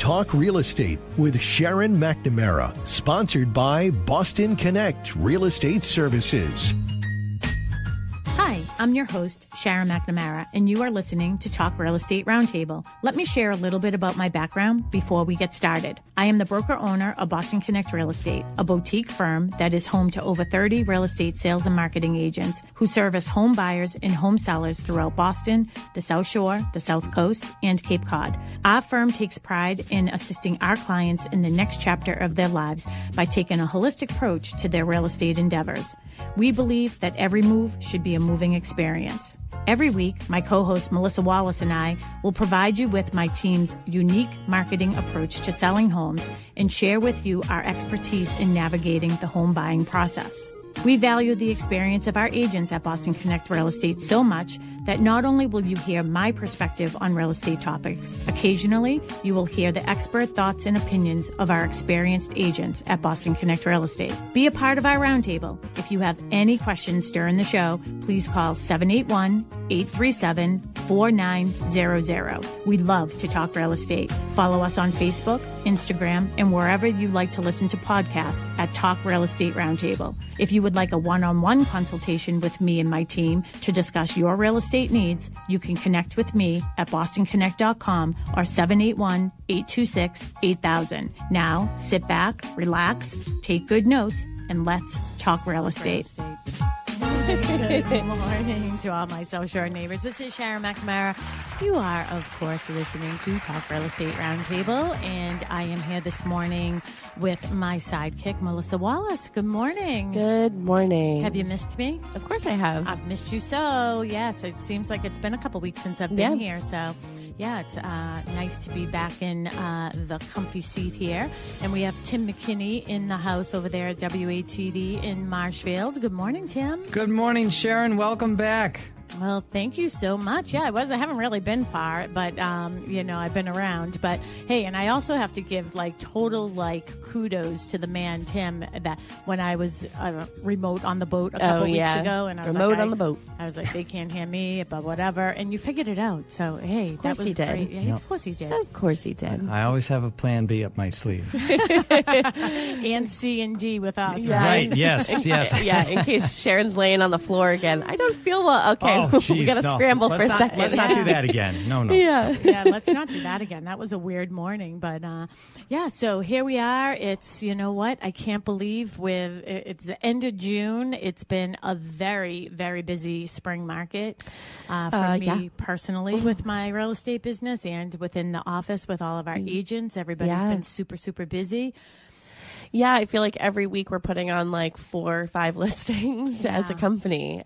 Talk Real Estate with Sharon McNamara, sponsored by Boston Connect Real Estate Services. Hi, I'm your host, Sharon McNamara, and you are listening to Talk Real Estate Roundtable. Let me share a little bit about my background before we get started. I am the broker-owner of Boston Connect Real Estate, a boutique firm that is home to over 30 real estate sales and marketing agents who service home buyers and home sellers throughout Boston, the South Shore, the South Coast, and Cape Cod. Our firm takes pride in assisting our clients in the next chapter of their lives by taking a holistic approach to their real estate endeavors. We believe that every move should be a moving experience. Every week, my co-host Melissa Wallace and I will provide you with my team's unique marketing approach to selling homes and share with you our expertise in navigating the home buying process. We value the experience of our agents at Boston Connect Real Estate so much that not only will you hear my perspective on real estate topics, occasionally you will hear the expert thoughts and opinions of our experienced agents at Boston Connect Real Estate. Be a part of our roundtable. If you have any questions during the show, please call 781-837-4900. We love to talk real estate. Follow us on Facebook, Instagram, and wherever you like to listen to podcasts at Talk Real Estate Roundtable. If you would like a one-on-one consultation with me and my team to discuss your real estate needs, you can connect with me at bostonconnect.com or 781-826-8000. Now, sit back, relax, take good notes, and let's talk real estate. Good morning to all my South Shore neighbors. This is Sharon McNamara. You are, of course, listening to Talk Real Estate Roundtable, and I am here this morning with my sidekick, Melissa Wallace. Good morning. Good morning. Have you missed me? Of course I have. I've missed you so. Yes, it seems like it's been a couple weeks since I've been here, so... yeah, it's nice to be back in the comfy seat here. And we have Tim McKinney in the house over there at WATD in Marshfield. Good morning, Tim. Good morning, Sharon. Welcome back. Well, thank you so much. Yeah, I haven't really been far, but, I've been around. But, hey, and I also have to give, total, kudos to the man, Tim, that when I was remote on the boat a couple weeks ago. And I was remote on the boat. I was like, they can't hear me, but whatever. And you figured it out. So, hey, that was great. Yeah, Yep. Of course he did. Of course he did. I always have a plan B up my sleeve. And C and D with us. Yeah. Right, yes. Yeah, in case Sharon's laying on the floor again. I don't feel well. Okay, we got to scramble for a second. Let's not do that again. No. Yeah, let's not do that again. That was a weird morning. But, so here we are. It's, you know what? I can't believe it's the end of June. It's been a very, very busy spring market for me personally with my real estate business and within the office with all of our agents. Everybody's been super, super busy. Yeah, I feel like every week we're putting on 4 or 5 listings as a company.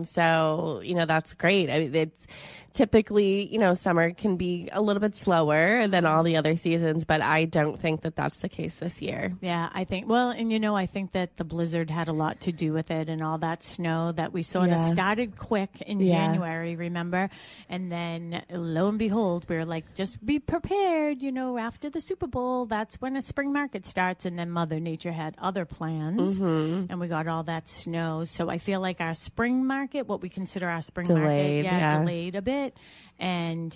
So, that's great. I mean, it's typically, summer can be a little bit slower than all the other seasons, but I don't think that that's the case this year. Yeah, I think, I think that the blizzard had a lot to do with it and all that snow that we sort of started quick in January, remember? And then lo and behold, we were like, just be prepared, after the Super Bowl, that's when a spring market starts. And then Mother Nature had other plans and we got all that snow. So I feel like our spring market, what we consider our spring market, delayed a bit. And,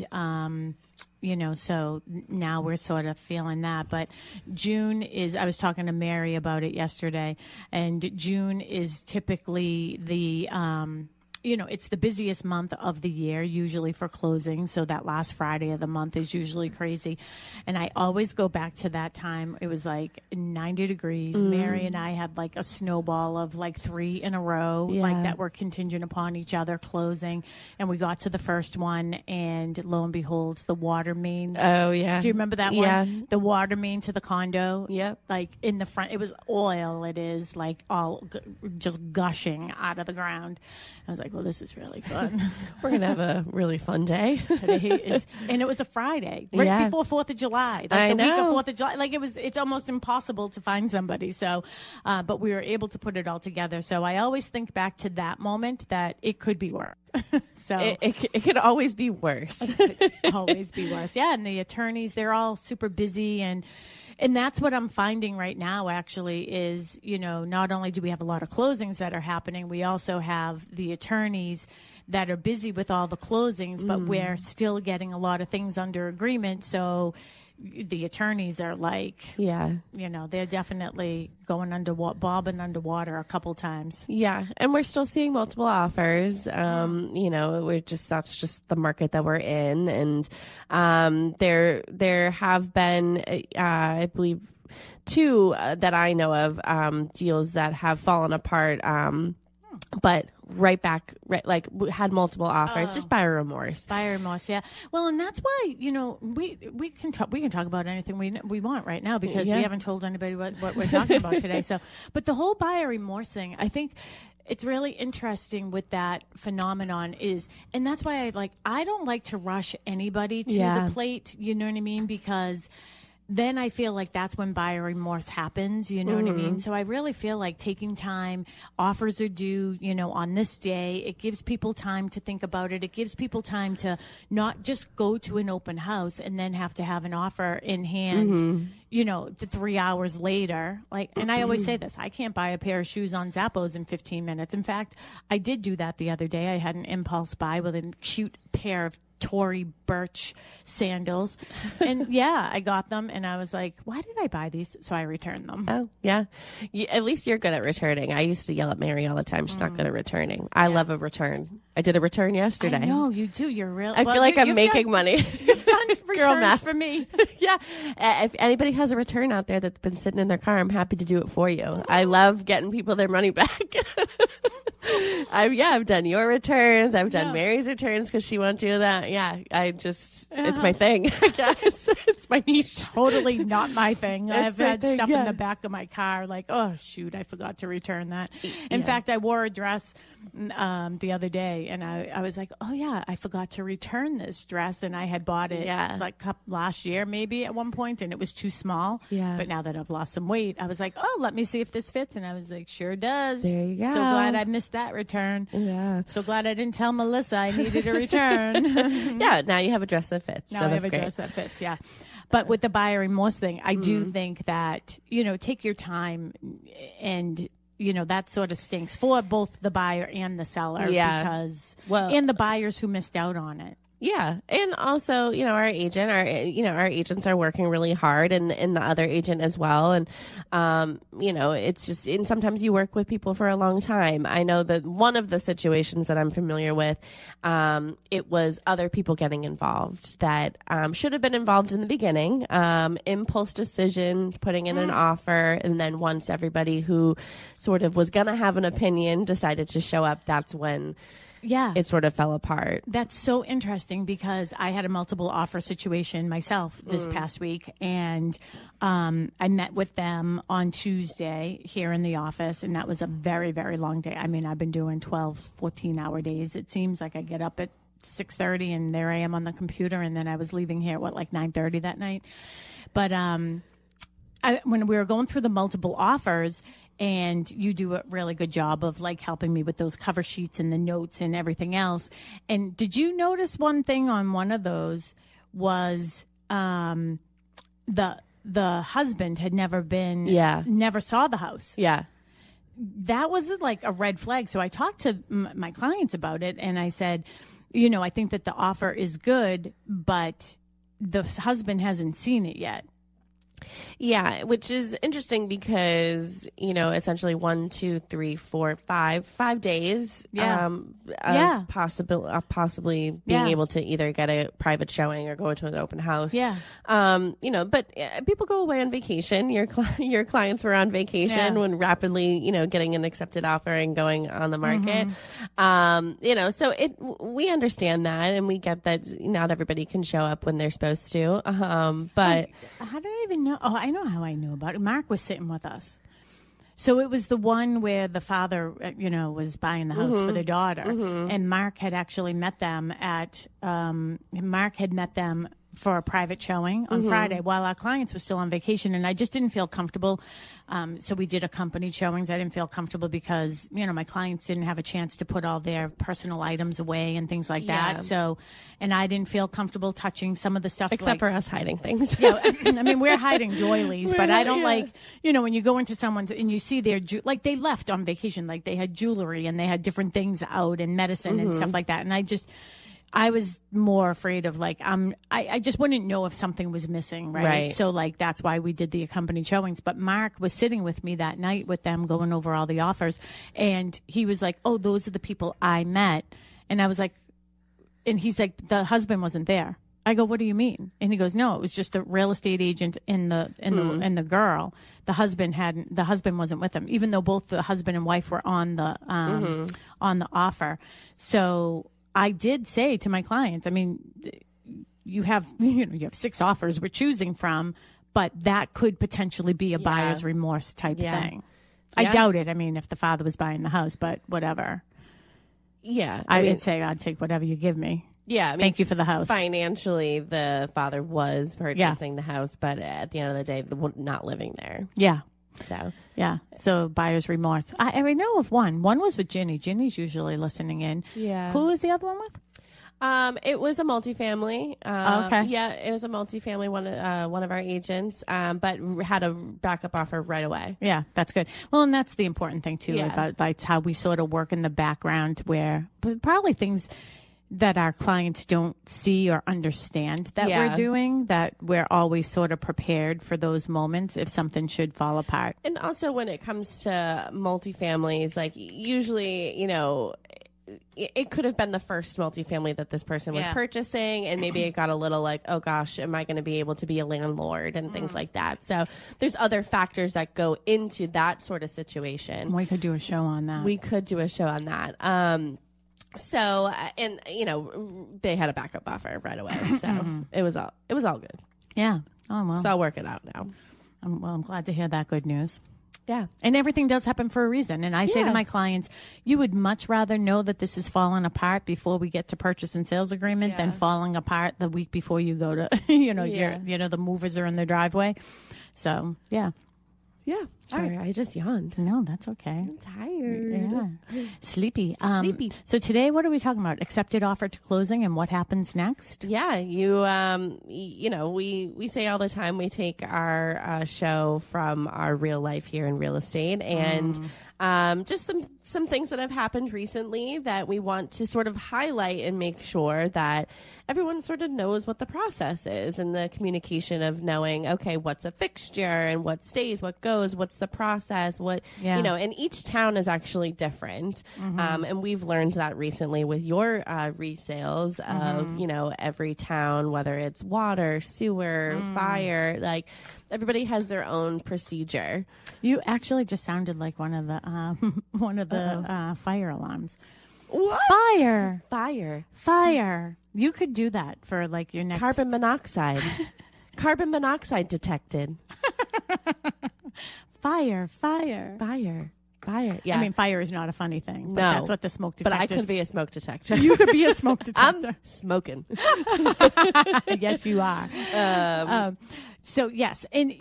so now we're sort of feeling that. But June is, I was talking to Mary about it yesterday, and June is typically the, it's the busiest month of the year, usually for closing. So that last Friday of the month is usually crazy. And I always go back to that time. It was 90 degrees. Mary and I had a snowball of 3 in a row, that were contingent upon each other closing. And we got to the first one, and lo and behold, the water main. Oh, yeah. Do you remember that one? The water main to the condo. Yep. In the front, it was oil. It is all just gushing out of the ground. I was like, well, this is really fun. We're going to have a really fun day. And it was a Friday, right before 4th of July. The week of 4th of July. It's almost impossible to find somebody. So, but we were able to put it all together. So I always think back to that moment that it could be worse. So it could always be worse. It could always be worse. Yeah. And the attorneys, they're all super busy, and that's what I'm finding right now, actually, is, not only do we have a lot of closings that are happening, we also have the attorneys that are busy with all the closings, but we're still getting a lot of things under agreement. So the attorneys are like, they're definitely bobbing underwater a couple times. Yeah, and we're still seeing multiple offers. That's just the market that we're in, and there have been, I believe, two that I know of, deals that have fallen apart. But had multiple offers, just buyer remorse. Buyer remorse, yeah. Well, and that's why, we can talk about anything we want right now because we haven't told anybody what we're talking about today. So, but the whole buyer remorse thing, I think it's really interesting with that phenomenon and that's why I don't like to rush anybody to the plate, you know what I mean? Because then I feel like that's when buyer remorse happens, you know what I mean? So I really feel like taking time, offers are due, on this day. It gives people time to think about it. It gives people time to not just go to an open house and then have to have an offer in hand, the 3 hours later. And I always say this, I can't buy a pair of shoes on Zappos in 15 minutes. In fact, I did do that the other day. I had an impulse buy with a cute pair of Tory Birch sandals. And I got them and I was like, why did I buy these? So I returned them. Oh, yeah. At least you're good at returning. I used to yell at Mary all the time. She's not good at returning. I love a return. I did a return yesterday. I know, you do. You're real. I feel like I'm making money. You've done Girl returns math for me. Yeah. If anybody has a return out there that's been sitting in their car, I'm happy to do it for you. I love getting people their money back. I've done your returns. I've done Mary's returns because she won't do that. Yeah, it's my thing. I guess it's my niche. Totally not my thing. I've had stuff in the back of my car like, oh shoot, I forgot to return that. In fact, I wore a dress the other day and I was like, oh yeah, I forgot to return this dress, and I had bought it last year maybe at one point, and it was too small. Yeah. But now that I've lost some weight, I was like, oh, let me see if this fits, and I was like, sure does. There you go. So glad I missed that return. Yeah. So glad I didn't tell Melissa I needed a return. Yeah. Now you have a dress that fits. Now I have a dress that fits. Yeah. But with the buyer remorse thing, I do think that, take your time, and that sort of stinks for both the buyer and the seller. Yeah. Because, and the buyers who missed out on it. Yeah. And also, our agents are working really hard, and the other agent as well. And, it's just, and sometimes you work with people for a long time. I know that one of the situations that I'm familiar with, it was other people getting involved that should have been involved in the beginning. Impulse decision, putting in an offer. And then once everybody who sort of was going to have an opinion decided to show up, that's when it sort of fell apart. That's so interesting because I had a multiple offer situation myself this past week, and I met with them on Tuesday here in the office, and that was a very, very long day. I mean, I've been doing 12, 14-hour days. It seems like I get up at 6:30 and there I am on the computer, and then I was leaving here at 9:30 that night. But when we were going through the multiple offers, and you do a really good job of helping me with those cover sheets and the notes and everything else. And did you notice one thing on one of those was the husband had never saw the house. Yeah. That was a red flag. So I talked to my clients about it, and I said, I think that the offer is good, but the husband hasn't seen it yet. Yeah, which is interesting because, essentially 1, 2, 3, 4, 5 days possibly being able to either get a private showing or go to an open house. Yeah. But people go away on vacation. Your clients were on vacation when rapidly, getting an accepted offer and going on the market. So we understand that, and we get that not everybody can show up when they're supposed to. But how did I even know? Oh, I know how I knew about it. Mark was sitting with us. So it was the one where the father, was buying the house for the daughter. And Mark had actually met them for a private showing on Friday while our clients were still on vacation. And I just didn't feel comfortable. So we did accompanied showings. I didn't feel comfortable because, my clients didn't have a chance to put all their personal items away and things like that. So, and I didn't feel comfortable touching some of the stuff. Except for us hiding things. I mean, we're hiding doilies, but I don't when you go into someone's and you see their, they left on vacation, they had jewelry and they had different things out and medicine and stuff like that. And I was more afraid of like, I just wouldn't know if something was missing. Right. So like, that's why we did the accompanied showings. But Mark was sitting with me that night with them going over all the offers. And he was like, oh, those are the people I met. And I was like, and he's like, the husband wasn't there. I go, what do you mean? And he goes, no, it was just the real estate agent and the girl. The husband wasn't with them, even though both the husband and wife were on the offer. So I did say to my clients, I mean, you have 6 offers we're choosing from, but that could potentially be a buyer's remorse type thing. I doubt it. I mean, if the father was buying the house, but whatever. Yeah. I would say I'd take whatever you give me. Yeah. I mean, thank you for the house. Financially, the father was purchasing the house, but at the end of the day, not living there. Yeah. So, yeah. So buyer's remorse. I know of one. One was with Ginny. Ginny's usually listening in. Yeah. Who was the other one with? It was a multifamily. Okay. Yeah, it was a multifamily, one of our agents, but had a backup offer right away. Yeah, that's good. Well, and that's the important thing too. Yeah. About that's how we sort of work in the background, where probably things that our clients don't see or understand that we're doing, that we're always sort of prepared for those moments if something should fall apart. And also when it comes to multifamilies, like usually, you know, it could have been the first multifamily that this person was purchasing, and maybe it got a little like, oh gosh, am I going to be able to be a landlord and things like that. So there's other factors that go into that sort of situation. We could do a show on that. So, and you know, they had a backup offer right away, so it was all good. Yeah. Oh well. So I'll work it out now. I'm glad to hear that good news. Yeah. And everything does happen for a reason. And I say to my clients, you would much rather know that this is falling apart before we get to purchase and sales agreement than falling apart the week before you go to, the movers are in the driveway. So, yeah. Yeah. Sorry, I just yawned. No, that's okay. I'm tired. Yeah. Sleepy. So today, what are we talking about? Accepted offer to closing and what happens next? Yeah, we say all the time we take our show from our real life here in real estate and just some things that have happened recently that we want to sort of highlight and make sure that everyone sort of knows what the process is and the communication of knowing, okay, what's a fixture and what stays, what goes, what's the process, and each town is actually different. And we've learned that recently with your resales of, every town, whether it's water, sewer, fire, like everybody has their own procedure. You actually just sounded like one of the fire alarms. What? Fire. You could do that for like your next carbon monoxide. Carbon monoxide detected. Fire. Yeah. I mean, fire is not a funny thing. But no. That's what the smoke detector. But I could be a smoke detector. You could be a smoke detector. I'm smoking. Yes, you are. So yes, and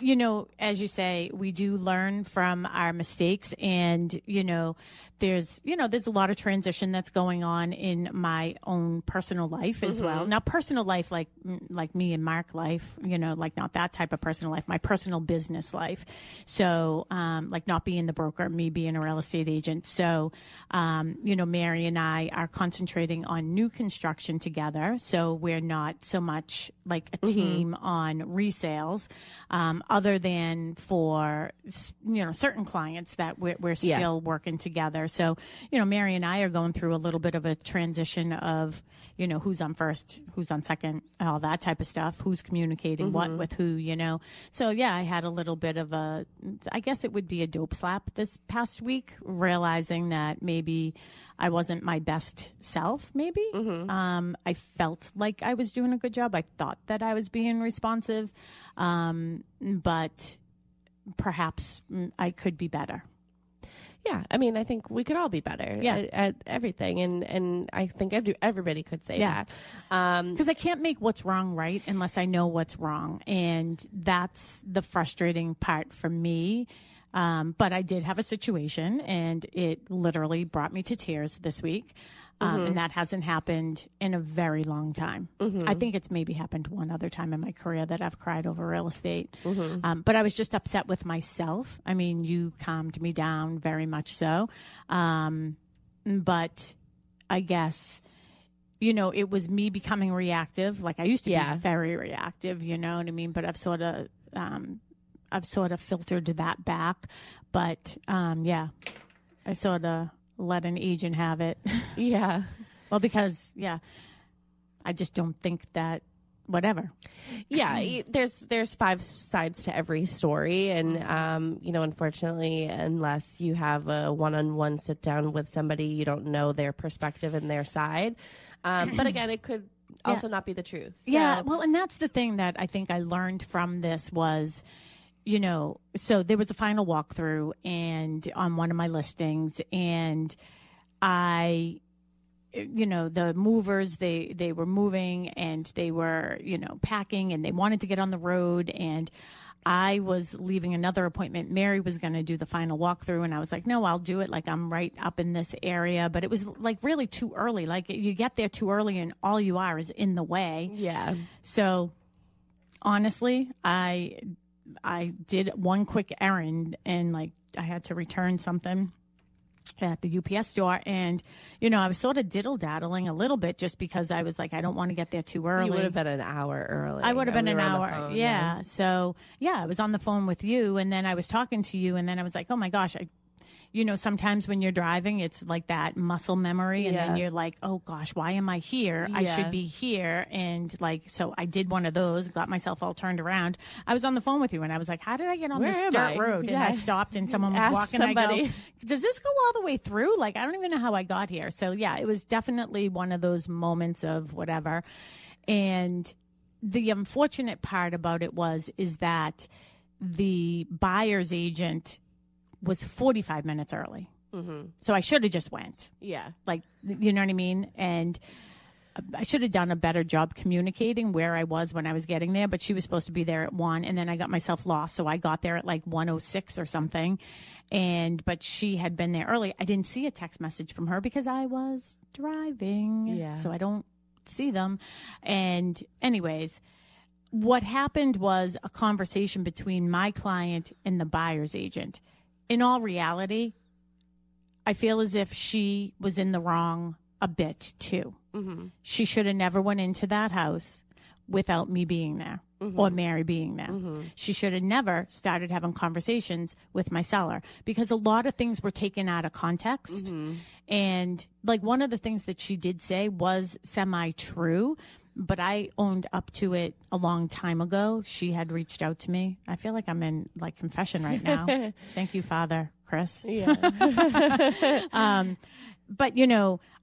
as you say, we do learn from our mistakes, and there's a lot of transition that's going on in my own personal life as well. Now, personal life, like me and Mark life, like not that type of personal life, my personal business life. So, like not being the broker, me being a real estate agent. So, Mary and I are concentrating on new construction together. So we're not so much like a team on resales. Other than for certain clients that we're still working together. So Mary and I are going through a little bit of a transition of who's on first, who's on second, all that type of stuff, who's communicating what with who. So I had a little bit of I guess it would be a dope slap this past week, realizing that maybe I wasn't my best self, maybe. I felt like I was doing a good job. I thought that I was being responsive, but perhaps I could be better. Yeah, I mean, I think we could all be better at everything, and I think everybody could say that. Because I can't make what's wrong right unless I know what's wrong, and that's the frustrating part for me. But I did have a situation, and it literally brought me to tears this week. And that hasn't happened in a very long time. I think it's maybe happened one other time in my career that I've cried over real estate. But I was just upset with myself. I mean, you calmed me down very much so. But I guess it was me becoming reactive. Like I used to Yeah. be very reactive, you know what I mean? But I've sort of filtered that back. But I sort of let an agent have it. Yeah. Well, because I just don't think that whatever. Yeah, there's 5 sides to every story, and unfortunately, unless you have a one-on-one sit down with somebody, you don't know their perspective and their side. But again, it could also not be the truth. So. Yeah, well, and that's the thing that I think I learned from this was, so there was a final walkthrough and on one of my listings, and the movers, they were moving and they were, packing and they wanted to get on the road. And I was leaving another appointment. Mary was going to do the final walkthrough. And I was like, no, I'll do it. Like I'm right up in this area. But it was like really too early. Like you get there too early and all you are is in the way. Yeah. So honestly, I did one quick errand and like I had to return something at the UPS store, and I was sort of diddle-daddling a little bit just because I was like, I don't want to get there too early. You would have been an hour early. I would have been We an were on the hour. phone, Yeah. So I was on the phone with you, and then I was talking to you, and then I was like, oh my gosh, sometimes when you're driving, it's like that muscle memory, and then you're like, oh gosh, why am I here? I should be here. And like, so I did one of those, got myself all turned around. I was on the phone with you, and I was like, how did I get on this dirt road? And I stopped, and someone was Ask walking. somebody. I go, does this go all the way through? Like, I don't even know how I got here. So yeah, it was definitely one of those moments of whatever. And the unfortunate part about it is that the buyer's agent was 45 minutes early. Mm-hmm. So I should have just went. Yeah. Like, you know what I mean? And I should have done a better job communicating where I was when I was getting there, but she was supposed to be there at 1, and then I got myself lost. So I got there at like 1:06 or something. But she had been there early. I didn't see a text message from her because I was driving. Yeah. So I don't see them. And anyways, what happened was a conversation between my client and the buyer's agent. In all reality, I feel as if she was in the wrong a bit too. Mm-hmm. She should have never went into that house without me being there or Mary being there. Mm-hmm. She should have never started having conversations with my seller because a lot of things were taken out of context. Mm-hmm. And like one of the things that she did say was semi-true, but I owned up to it a long time ago. She had reached out to me. I feel like I'm in like confession right now. Thank you, Father Chris. Yeah. But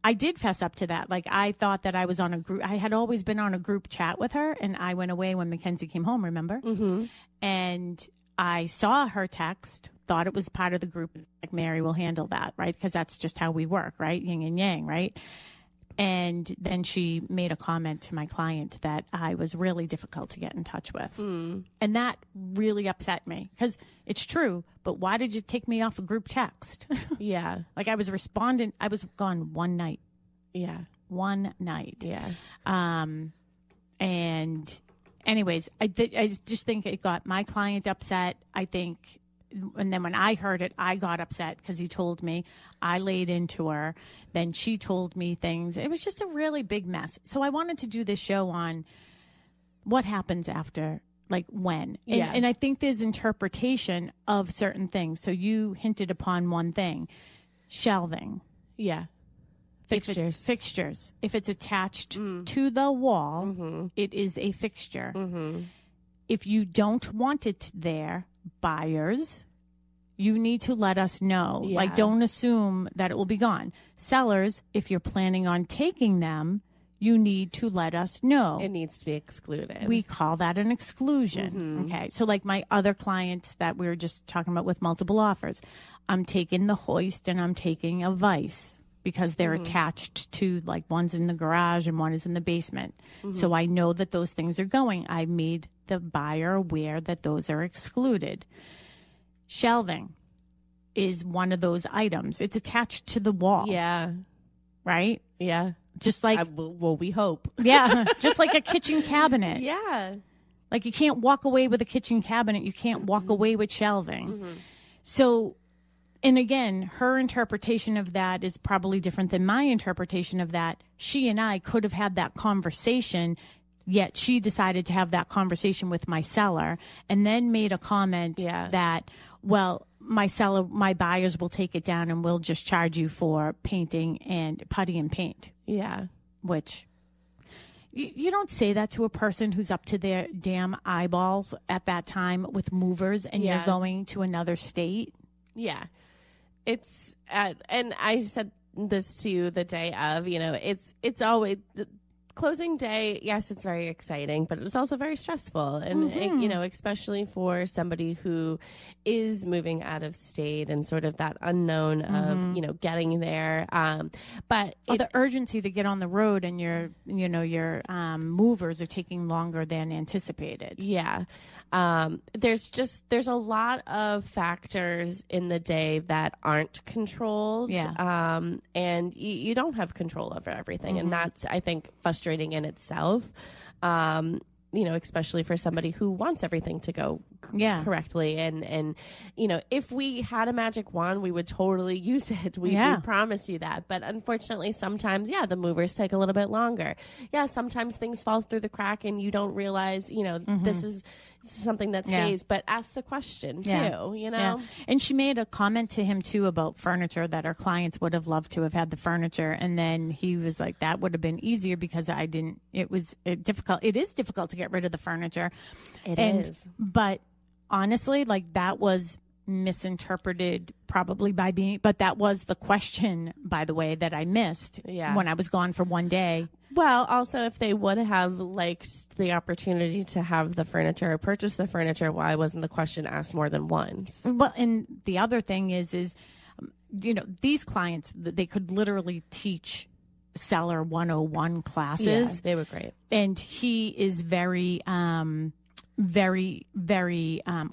I did fess up to that. Like I thought that I was on a group. I had always been on a group chat with her, and I went away when Mackenzie came home. Remember? Mm-hmm. And I saw her text. Thought it was part of the group. Like Mary will handle that, right? Because that's just how we work, right? Yin and yang, right? And then she made a comment to my client that I was really difficult to get in touch with. Mm. And that really upset me because it's true. But why did you take me off a group text? Yeah. Like I was responding. I was gone one night. Yeah. One night. Yeah. And anyways, I just think it got my client upset. I think. And then when I heard it, I got upset because he told me. I laid into her. Then she told me things. It was just a really big mess. So I wanted to do this show on what happens after, like when. And I think there's interpretation of certain things. So you hinted upon one thing, shelving. Yeah. Fixtures. If it's attached to the wall, it is a fixture. Mm-hmm. If you don't want it there, buyers, you need to let us know. Yeah. Like, don't assume that it will be gone. Sellers, if you're planning on taking them, you need to let us know. It needs to be excluded. We call that an exclusion. Okay. So like my other clients that we were just talking about with multiple offers, I'm taking the hoist and I'm taking a vise because they're attached to, like, one's in the garage and one is in the basement. So I know that those things are going. I made the buyer aware that those are excluded. Shelving is one of those items. It's attached to the wall. Yeah. Right? Yeah. Just like, well, we hope. Yeah. Just like a kitchen cabinet. Yeah. Like you can't walk away with a kitchen cabinet. You can't walk away with shelving. So And again, her interpretation of that is probably different than my interpretation of that. She and I could have had that conversation, yet she decided to have that conversation with my seller and then made a comment that, well, my buyers will take it down and we'll just charge you for painting and putty and paint. Yeah. Which you don't say that to a person who's up to their damn eyeballs at that time with movers and you're going to another state. Yeah. It's, and I said this to you the day of, it's always, closing day, yes, it's very exciting, but it's also very stressful. And, especially for somebody who is moving out of state and sort of that unknown of, getting there. But the urgency to get on the road and your movers are taking longer than anticipated. Yeah. There's a lot of factors in the day that aren't controlled. Yeah. And you don't have control over everything. And that's, I think, frustrating in itself. Especially for somebody who wants everything to go correctly. And, if we had a magic wand, we would totally use it. We promise you that. But unfortunately, sometimes, the movers take a little bit longer. Yeah, sometimes things fall through the crack and you don't realize, this is something that stays, but ask the question too, Yeah. And she made a comment to him too about furniture, that her clients would have loved to have had the furniture. And then he was like, that would have been easier because it was difficult. It is difficult to get rid of the furniture. It is. But honestly, like that was misinterpreted probably by me, but that was the question, by the way, that I missed when I was gone for one day. Well, also, if they would have liked the opportunity to have the furniture or purchase the furniture, why wasn't the question asked more than once? Well, and the other thing is these clients, they could literally teach seller 101 classes. Yeah, they were great. And he is very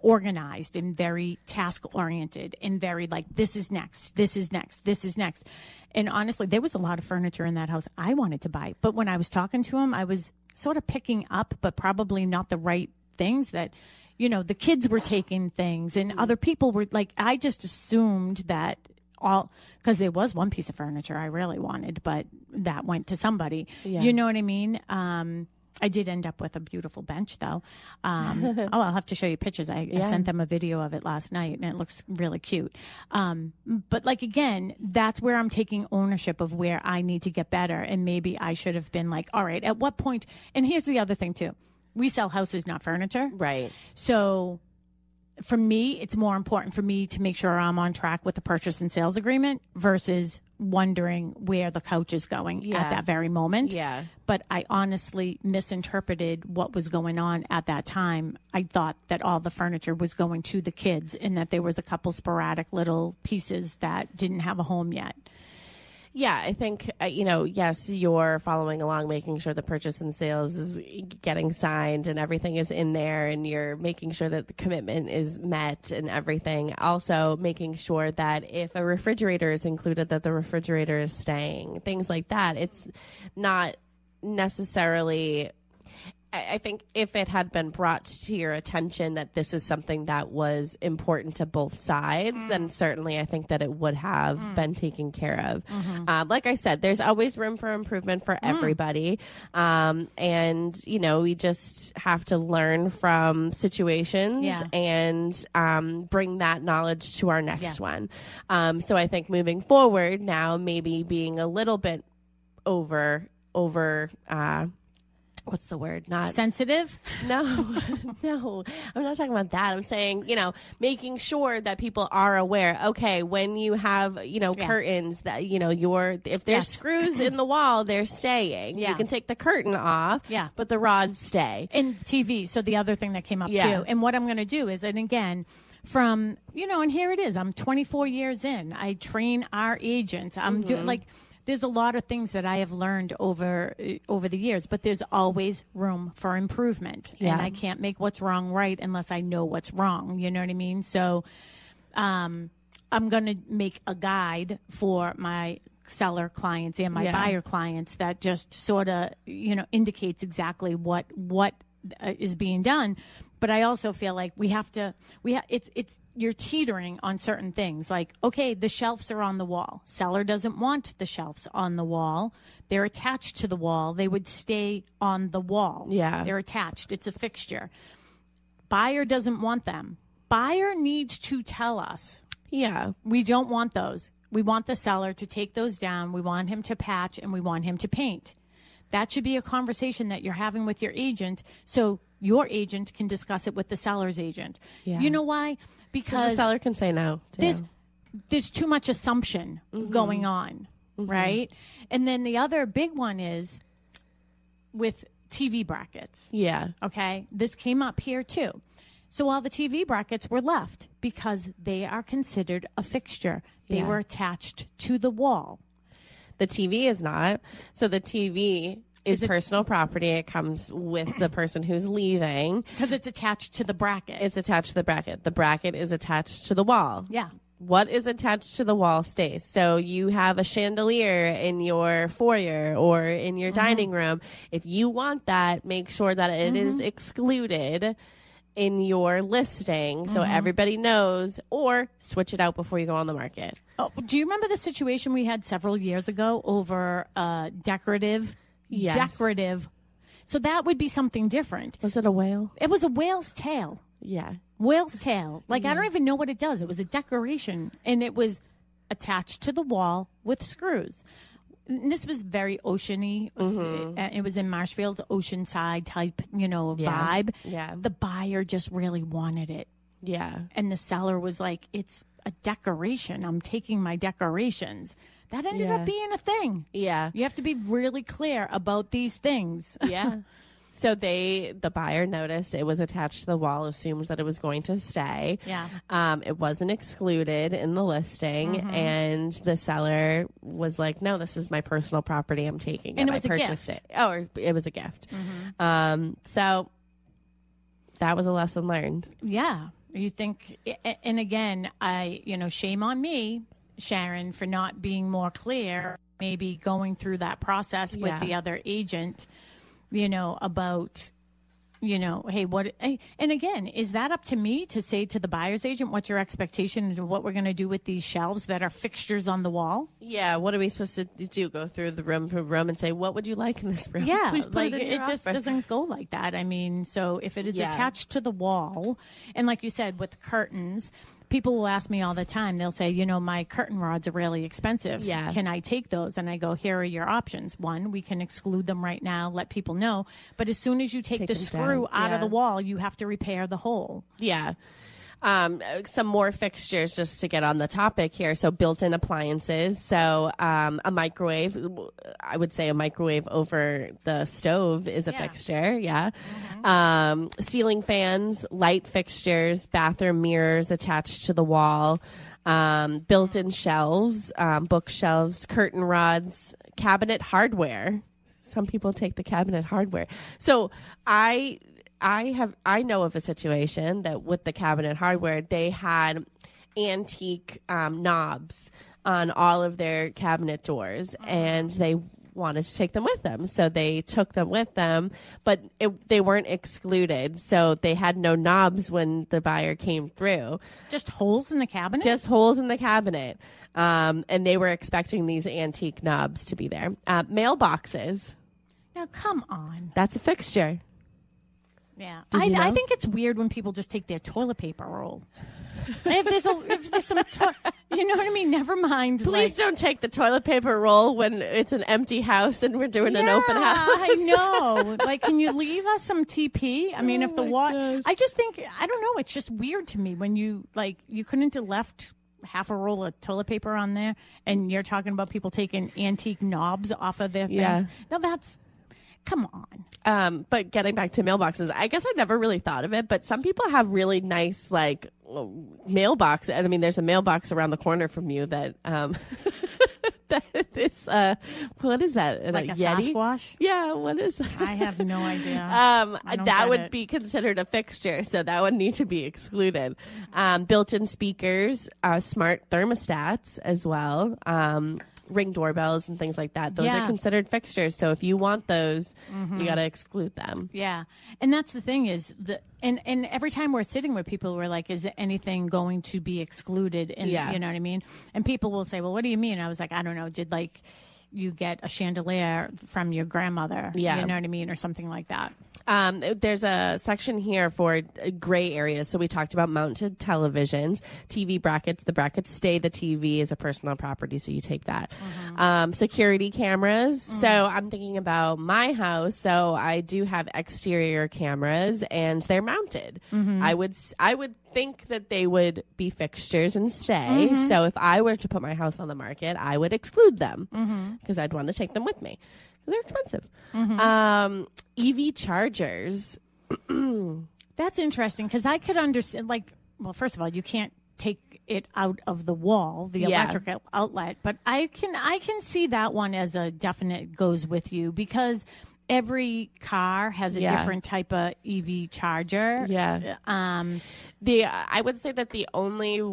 organized and very task oriented and very like, this is next, this is next, this is next. And honestly, there was a lot of furniture in that house I wanted to buy. But when I was talking to him, I was sort of picking up, but probably not the right things that, the kids were taking things and other people were like, I just assumed that because there was one piece of furniture I really wanted, but that went to somebody. Yeah. You know what I mean? I did end up with a beautiful bench, though. I'll have to show you pictures. I sent them a video of it last night, and it looks really cute. But, again, that's where I'm taking ownership of where I need to get better. And maybe I should have been like, all right, at what point? And here's the other thing, too. We sell houses, not furniture. Right. So for me, it's more important for me to make sure I'm on track with the purchase and sales agreement versus wondering where the couch is going at that very moment. Yeah. But I honestly misinterpreted what was going on at that time. I thought that all the furniture was going to the kids and that there was a couple sporadic little pieces that didn't have a home yet. Yeah, I think, yes, you're following along, making sure the purchase and sales is getting signed and everything is in there and you're making sure that the commitment is met and everything. Also making sure that if a refrigerator is included, that the refrigerator is staying, things like that. It's not necessarily... I think if it had been brought to your attention that this is something that was important to both sides, then certainly I think that it would have been taken care of. Like I said, there's always room for improvement for everybody. And, we just have to learn from situations and bring that knowledge to our next one. So I think moving forward now, maybe being a little bit over what's the word? Not sensitive? No, I'm not talking about that. I'm saying, making sure that people are aware. Okay, when you have, curtains that, if there's screws in the wall, they're staying. You can take the curtain off, but the rods stay. And TV. So the other thing that came up too. And what I'm going to do is, and again, from, and here it is. I'm 24 years in. I train our agents. I'm doing there's a lot of things that I have learned over the years, but there's always room for improvement. Yeah. And I can't make what's wrong right unless I know what's wrong. You know what I mean? So I'm going to make a guide for my seller clients and my buyer clients that just sort of, indicates exactly what is being done. But I also feel like you're teetering on certain things. Like, okay, the shelves are on the wall. Seller doesn't want the shelves on the wall. They're attached to the wall. They would stay on the wall. Yeah. They're attached. It's a fixture. Buyer doesn't want them. Buyer needs to tell us. Yeah. We don't want those. We want the seller to take those down. We want him to patch and we want him to paint. That should be a conversation that you're having with your agent, so your agent can discuss it with the seller's agent. Yeah. You know why? Because the seller can say no, too. There's too much assumption going on, right? And then the other big one is with TV brackets. Yeah. Okay? This came up here, too. So all the TV brackets were left because they are considered a fixture. They were attached to the wall. The TV is not. So the TV is personal property. It comes with the person who's leaving. Because it's attached to the bracket. It's attached to the bracket. The bracket is attached to the wall. Yeah. What is attached to the wall stays. So you have a chandelier in your foyer or in your dining room. If you want that, make sure that it is excluded in your listing so everybody knows, or switch it out before you go on the market. Oh, do you remember the situation we had several years ago over decorative? Yes. Decorative. So that would be something different. Was it a whale? It was a whale's tail. Yeah. Whale's tail. Like, I don't even know what it does. It was a decoration, and it was attached to the wall with screws. And this was very oceany. It was in Marshfield, oceanside type, vibe. Yeah. The buyer just really wanted it. Yeah. And the seller was like, it's a decoration. I'm taking my decorations. That ended up being a thing. Yeah. You have to be really clear about these things. Yeah. So the buyer noticed it was attached to the wall, assumed that it was going to stay. Yeah. It wasn't excluded in the listing, and the seller was like, "No, this is my personal property. I'm taking it. And it was I a purchased gift. it. Oh, it was a gift." So that was a lesson learned. Yeah. You think, and again, shame on me, Sharon, for not being more clear, maybe going through that process with the other agent, about, hey, what, and again, is that up to me to say to the buyer's agent, what's your expectation of what we're going to do with these shelves that are fixtures on the wall? Yeah. What are we supposed to do? Go through the room to room and say, what would you like in this room? Yeah, Please put like in your it just offer. doesn't go like that. I mean, so if it is attached to the wall, and like you said, with curtains, people will ask me all the time, they'll say, my curtain rods are really expensive. Yeah. Can I take those? And I go, here are your options. One, we can exclude them right now, let people know. But as soon as you take the them screw down. out of Yeah. the wall, you have to repair the hole. Yeah. Some more fixtures just to get on the topic here. So built-in appliances. So a microwave, I would say a microwave over the stove is a fixture. Yeah. Ceiling fans, light fixtures, bathroom mirrors attached to the wall, built-in shelves, bookshelves, curtain rods, cabinet hardware. Some people take the cabinet hardware. So I know of a situation that with the cabinet hardware, they had antique knobs on all of their cabinet doors, and they wanted to take them with them. So they took them with them, but they weren't excluded. So they had no knobs when the buyer came through. Just holes in the cabinet? Just holes in the cabinet. And they were expecting these antique knobs to be there. Mailboxes. Now, come on. That's a fixture. Yeah, Did you know? I think it's weird when people just take their toilet paper roll. if there's some, you know what I mean? Never mind. Please don't take the toilet paper roll when it's an empty house and we're doing an open house. I know. Like, can you leave us some TP? I mean, if the water, I just think, I don't know. It's just weird to me when you couldn't have left half a roll of toilet paper on there, and you're talking about people taking antique knobs off of their things. Yeah. Now that's. Come on. But getting back to mailboxes, I guess I never really thought of it, but some people have really nice, mailbox. I mean, there's a mailbox around the corner from you that, that is, what is that? Like a Yeti? Sasquatch? Yeah, what is that? I have no idea. That would be considered a fixture, so that would need to be excluded. Built-in speakers, smart thermostats as well. Ring doorbells and things like that. Those are considered fixtures. So if you want those, you got to exclude them. Yeah. And that's the thing is and every time we're sitting with people, we're like, is anything going to be excluded? And you know what I mean? And people will say, well, what do you mean? I was like, I don't know. Did you get a chandelier from your grandmother? Yeah. You know what I mean? Or something like that. There's a section here for gray areas. So we talked about mounted televisions, TV brackets. The brackets stay. The TV is a personal property, so you take that. Security cameras. So I'm thinking about my house. So I do have exterior cameras, and they're mounted. I would think that they would be fixtures and stay. So if I were to put my house on the market, I would exclude them because I'd want to take them with me. They're expensive. EV chargers. That's interesting because I could understand, well, first of all, you can't take it out of the wall, the electrical outlet, but I can see that one as a definite goes with you because every car has a different type of EV charger. Yeah. I would say that the only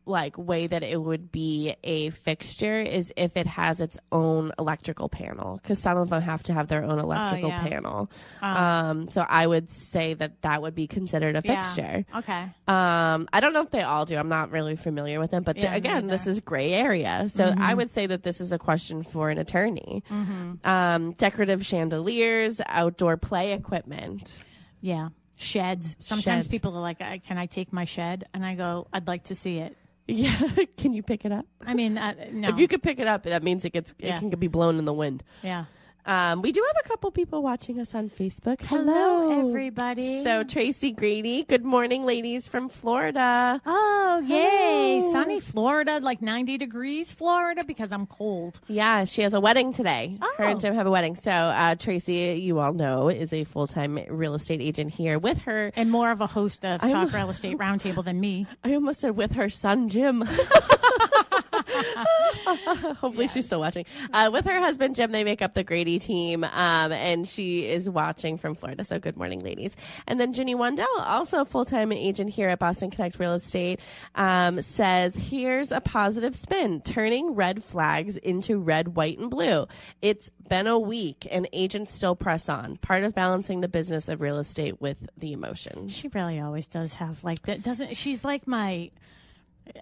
way that it would be a fixture is if it has its own electrical panel, because some of them have to have their own electrical panel. So I would say that would be considered a fixture. Okay. I don't know if they all do. I'm not really familiar with them, but again, this is gray area. So I would say that this is a question for an attorney. Decorative chandeliers, outdoor play equipment. Yeah. Sheds. Sometimes people are like, can I take my shed? And I go, I'd like to see it. Yeah. Can you pick it up? I mean, no. If you could pick it up, that means it can be blown in the wind. Yeah. We do have a couple people watching us on Facebook. Hello, everybody. So Tracy Grady, good morning, ladies from Florida. Oh, yay. Hello. Sunny Florida, 90 degrees Florida because I'm cold. Yeah, she has a wedding today. Oh. Her and Jim have a wedding. So Tracy, you all know, is a full-time real estate agent here with her. And more of a host of Talk Real Estate Roundtable than me. I almost said with her son, Jim. Hopefully she's still watching. With her husband, Jim, they make up the Grady team, and she is watching from Florida. So good morning, ladies. And then Ginny Wandell, also a full-time agent here at Boston Connect Real Estate, says, here's a positive spin, turning red flags into red, white, and blue. It's been a week, and agents still press on. Part of balancing the business of real estate with the emotion. She really always does have that. She's like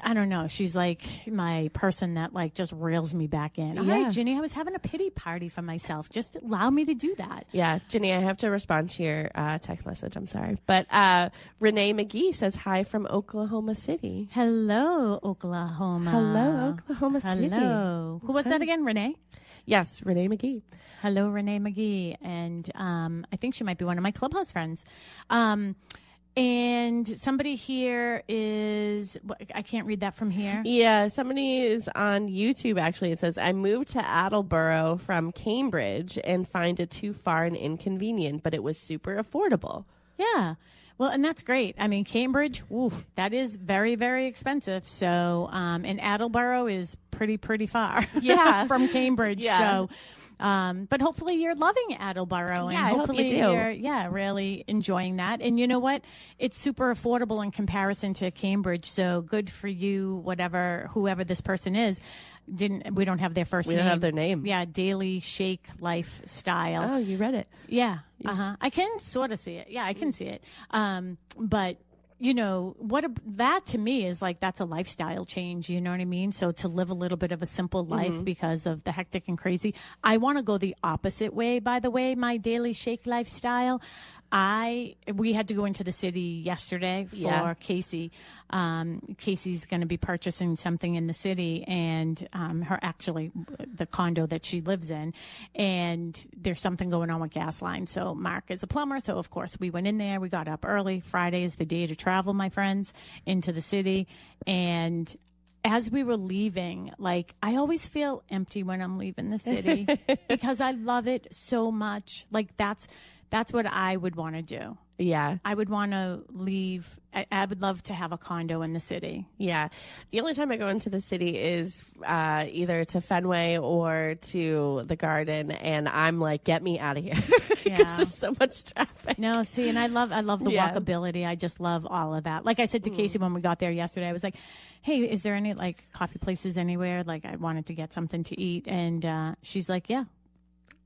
I don't know. She's like my person that just reels me back in. All right, Ginny, I was having a pity party for myself. Just allow me to do that. Yeah, Ginny, I have to respond to your text message. I'm sorry. But Renee McGee says hi from Oklahoma City. Hello, Oklahoma. Hello, Oklahoma City. Hello. Who was that again? Renee? Yes, Renee McGee. Hello, Renee McGee. And I think she might be one of my Clubhouse friends. And somebody here is, I can't read that from here. Yeah, somebody is on YouTube, actually. It says, I moved to Attleboro from Cambridge and find it too far and inconvenient, but it was super affordable. Yeah. Well, and that's great. I mean, Cambridge, that is very, very expensive. So, and Attleboro is pretty far from Cambridge. Yeah. So, but hopefully you're loving Attleboro, and hopefully you're really enjoying that. And you know what? It's super affordable in comparison to Cambridge. So good for you, whoever this person is. We don't have their first name. We don't have their name. Yeah, Daily Shake Lifestyle. Oh, you read it. Yeah. I can sort of see it. Yeah, I can see it. But that to me is that's a lifestyle change. You know what I mean? So to live a little bit of a simple life because of the hectic and crazy. I want to go the opposite way, by the way, my Daily Shake Lifestyle. We had to go into the city yesterday for Casey. Casey's going to be purchasing something in the city, and the condo that she lives in, and there's something going on with gas lines. So Mark is a plumber, so of course we went in there. We got up early. Friday is the day to travel, my friends, into the city, and as we were leaving, I always feel empty when I'm leaving the city because I love it so much. That's what I would want to do Yeah. I would want to leave. I would love to have a condo in the city. Yeah. The only time I go into the city is either to Fenway or to the Garden, and I'm like, get me out of here because Yeah. there's so much traffic. No, see, and I love the Yeah. walkability. I just love all of that. Like I said to Casey when we got there yesterday, I was like, hey, is there any like coffee places anywhere? Like I wanted to get something to eat. And she's like, yeah.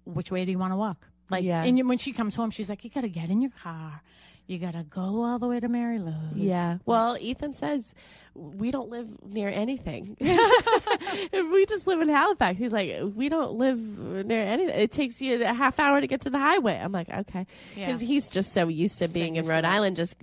Which way do you want to walk? Like, Yeah. and when she comes home, she's like, you got to get in your car. You got to go all the way to Mary Lou's. Yeah. Well, Ethan says we don't live near anything. We just live in Halifax. He's like, we don't live near anything. It takes you a half hour to get to the highway. I'm like, okay. Because he's just so used to being in Rhode Island, just,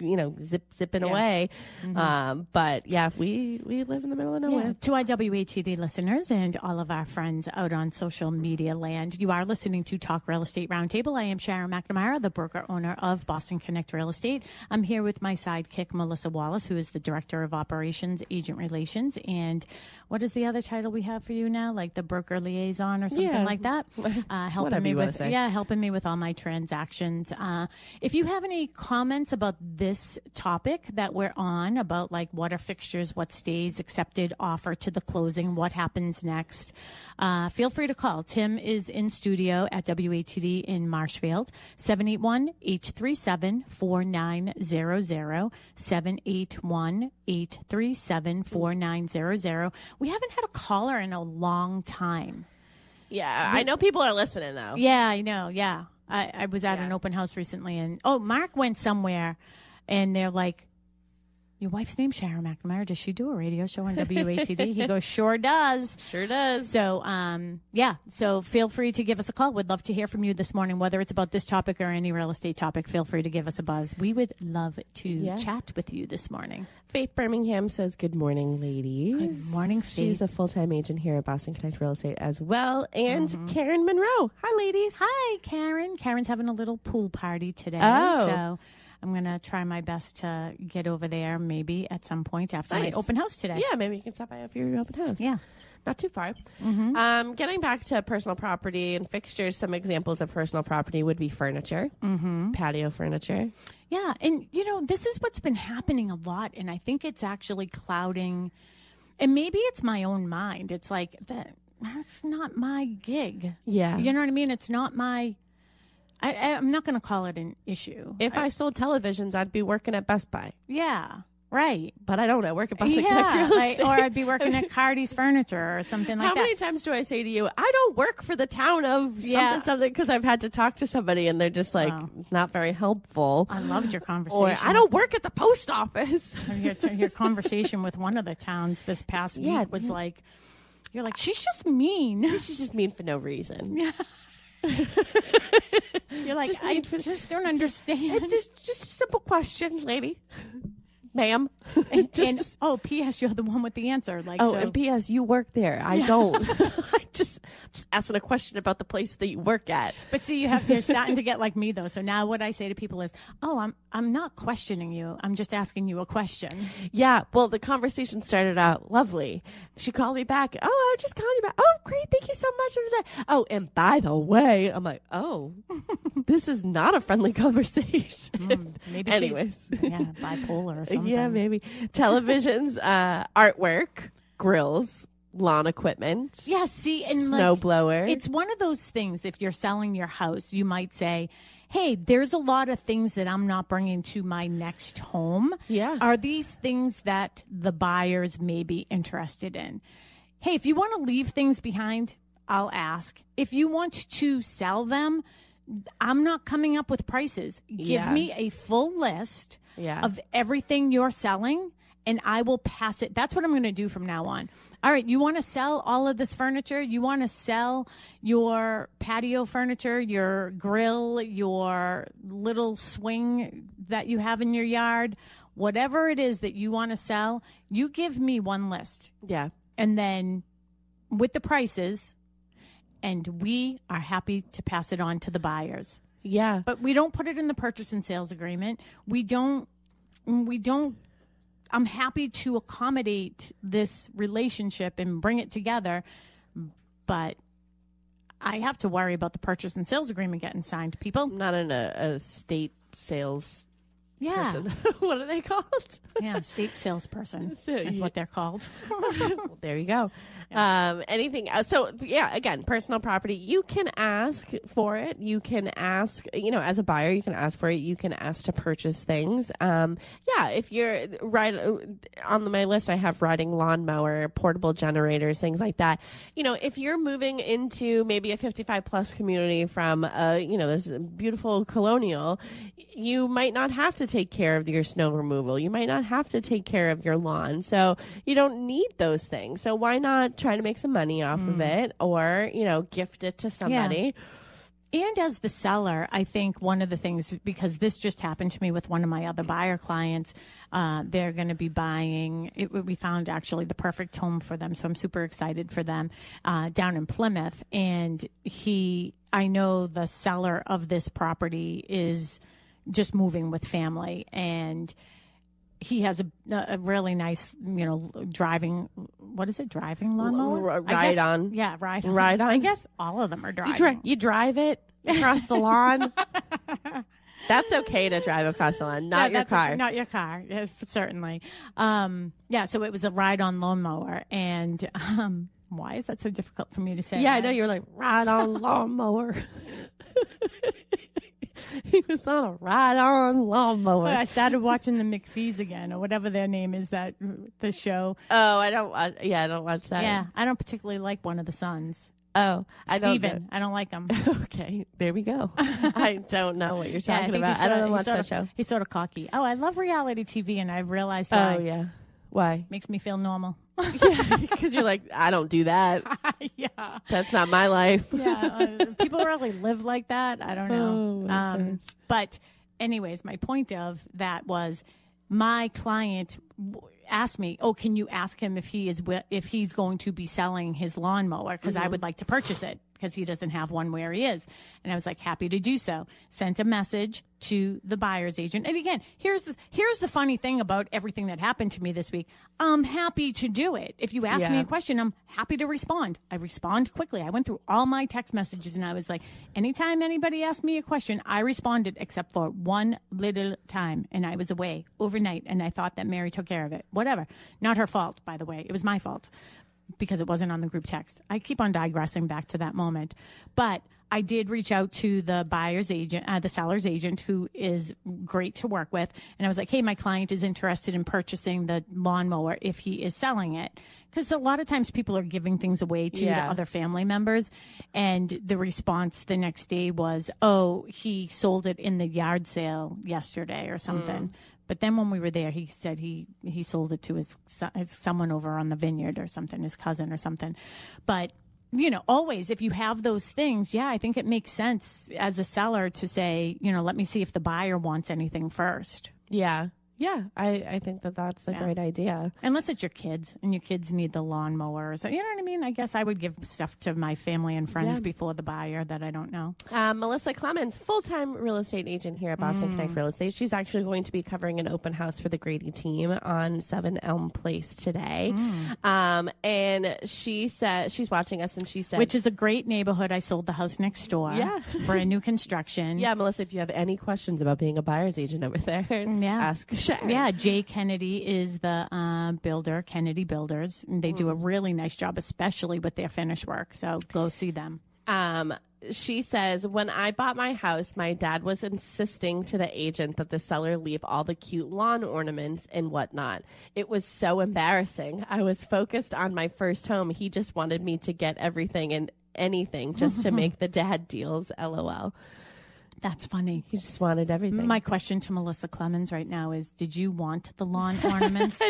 zipping away. But yeah, we live in the middle of nowhere. Yeah. To our WATD listeners and all of our friends out on social media land, you are listening to Talk Real Estate Roundtable. I am Sharon McNamara, the broker owner of Boston Connect Real Estate. I'm here with my sidekick, Melissa Wallace, who is the Director of Operations, Agent Relations. And what is the other title we have for you now? Like the broker liaison or something like that? Helping me with, helping me with all my transactions. If you have any comments about this topic that we're on, about like what are fixtures, what stays, accepted offer to the closing, what happens next, feel free to call. Tim is in studio at WATD in Marshfield, 781-837-4900, 781-837-4900. We haven't had a caller in a long time. Yeah. I know people are listening, though. Yeah, I know. Yeah. I was at an open house recently, and Mark went somewhere, and they're like, your wife's name's Sharon McNamara. Does she do a radio show on WATD? He goes, sure does. Sure does. So, so feel free to give us a call. We'd love to hear from you this morning, whether it's about this topic or any real estate topic. Feel free to give us a buzz. We would love to chat with you this morning. Faith Birmingham says, good morning, ladies. Good morning, Faith. She's a full-time agent here at Boston Connect Real Estate as well. And Karen Monroe. Hi, ladies. Hi, Karen. Karen's having a little pool party today. Oh. So I'm going to try my best to get over there maybe at some point after my open house today. Yeah, maybe you can stop by after your open house. Yeah. Not too far. Getting back to personal property and fixtures, some examples of personal property would be furniture, patio furniture. Yeah, and this is what's been happening a lot, and I think it's actually clouding, and maybe it's my own mind. It's like, that's not my gig. Yeah. You know what I mean? It's not my... I'm not going to call it an issue. If I sold televisions, I'd be working at Best Buy. Yeah, right. But I don't. I work at Boston Connect Real Estate. Or I'd be working at Cardi's Furniture or something like that. How many times do I say to you, I don't work for the town of something, because I've had to talk to somebody and they're just like not very helpful. I loved your conversation. Or I don't work at the post office. Your conversation with one of the towns this past week was like, you're like, she's just mean. She's just mean for no reason. Yeah. You're like, I just don't understand. It's just a simple question, lady. Ma'am. P.S. You're the one with the answer. Like, and P.S. You work there. I don't. I'm just asking a question about the place that you work at. But see, you're starting to get like me though. So now what I say to people is, I'm not questioning you. I'm just asking you a question. Yeah. Well, the conversation started out lovely. She called me back. Oh, I'm just calling you back. Oh, great. Thank you so much for that. Oh, and by the way, I'm like, this is not a friendly conversation. Maybe anyways. She's bipolar or something. Yeah, maybe. Televisions, artwork, grills, lawn equipment. Yeah, see, and snowblower. It's one of those things. If you're selling your house, you might say, hey, there's a lot of things that I'm not bringing to my next home. Yeah. Are these things that the buyers may be interested in? Hey, if you want to leave things behind, I'll ask. If you want to sell them, I'm not coming up with prices. Give me a full list of everything you're selling, and I will pass it. That's what I'm going to do from now on. All right, you want to sell all of this furniture? You want to sell your patio furniture, your grill, your little swing that you have in your yard, whatever it is that you want to sell, you give me one list. Yeah. And then with the prices, and we are happy to pass it on to the buyers. Yeah. But we don't put it in the purchase and sales agreement. We don't, I'm happy to accommodate this relationship and bring it together, but I have to worry about the purchase and sales agreement getting signed, people. I'm not in a state sales Yeah. person. What are they called? Yeah, estate salesperson So, is yeah. what they're called. Well, there you go. Anything else? So yeah, again, personal property, you can ask for it. You can ask, as a buyer, you can ask for it. You can ask to purchase things. If you're right on my list, I have riding lawnmower, portable generators, things like that. If you're moving into maybe a 55 plus community from, this beautiful colonial, you might not have to take care of your snow removal. You might not have to take care of your lawn. So you don't need those things. So why not try to make some money off of it, or, gift it to somebody? Yeah. And as the seller, I think one of the things, because this just happened to me with one of my other buyer clients, they're going to be buying, we found actually the perfect home for them. So I'm super excited for them down in Plymouth. And I know the seller of this property is just moving with family, and he has a really nice, driving lawnmower? Ride on. Yeah, ride on. I guess all of them are driving. You drive it across the lawn. That's okay to drive across the lawn, not your car. Not your car, certainly. So it was a ride-on lawnmower, and why is that so difficult for me to say? Yeah, I know, you're like, ride-on lawnmower. He was on a ride-on lawnmower. Well, I started watching the McPhees again, or whatever their name is, the show. Oh, I don't watch that. Yeah, I don't particularly like one of the sons. Oh, Steven. I don't like him. Okay, there we go. I don't know what you're talking about. I don't watch that show. He's sort of cocky. Oh, I love reality TV, and I've realized why. Oh, yeah. Why? Makes me feel normal. Yeah, because you're like, I don't do that. Yeah. That's not my life. Yeah. People really live like that. I don't know. Oh, but anyways, my point of that was my client asked me, can you ask him if he's going to be selling his lawnmower? Because I would like to purchase it, because he doesn't have one where he is. And I was like, happy to do so. Sent a message to the buyer's agent. And again, here's the funny thing about everything that happened to me this week. I'm happy to do it. If you ask me a question, I'm happy to respond. I respond quickly. I went through all my text messages, and I was like, anytime anybody asked me a question, I responded, except for one little time. And I was away overnight, and I thought that Mary took care of it. Whatever. Not her fault, by the way. It was my fault, because it wasn't on the group text. I keep on digressing back to that moment. But I did reach out to the buyer's agent, the seller's agent, who is great to work with. And I was like, hey, my client is interested in purchasing the lawnmower if he is selling it. Because a lot of times people are giving things away to the other family members. And the response the next day was, he sold it in the yard sale yesterday or something. But then when we were there, he said he sold it to his someone over on the vineyard or something, his cousin or something. But, always, if you have those things, I think it makes sense as a seller to say, let me see if the buyer wants anything first. Yeah. Yeah, I think that's a great idea. Unless it's your kids, and your kids need the lawnmower. So, you know what I mean? I guess I would give stuff to my family and friends before the buyer that I don't know. Melissa Clemens, full-time real estate agent here at Boston Connect Real Estate. She's actually going to be covering an open house for the Grady team on 7 Elm Place today. And she said, she's watching us, and she said... Which is a great neighborhood. I sold the house next door. Yeah. Brand new construction. Yeah, Melissa, if you have any questions about being a buyer's agent over there, ask Sharon. Yeah, Jay Kennedy is the builder, Kennedy Builders. And they do a really nice job, especially with their finish work. So go see them. She says, when I bought my house, my dad was insisting to the agent that the seller leave all the cute lawn ornaments and whatnot. It was so embarrassing. I was focused on my first home. He just wanted me to get everything and anything just to make the dad deals, LOL. That's funny. He just wanted everything. My question to Melissa Clemens right now is, did you want the lawn ornaments?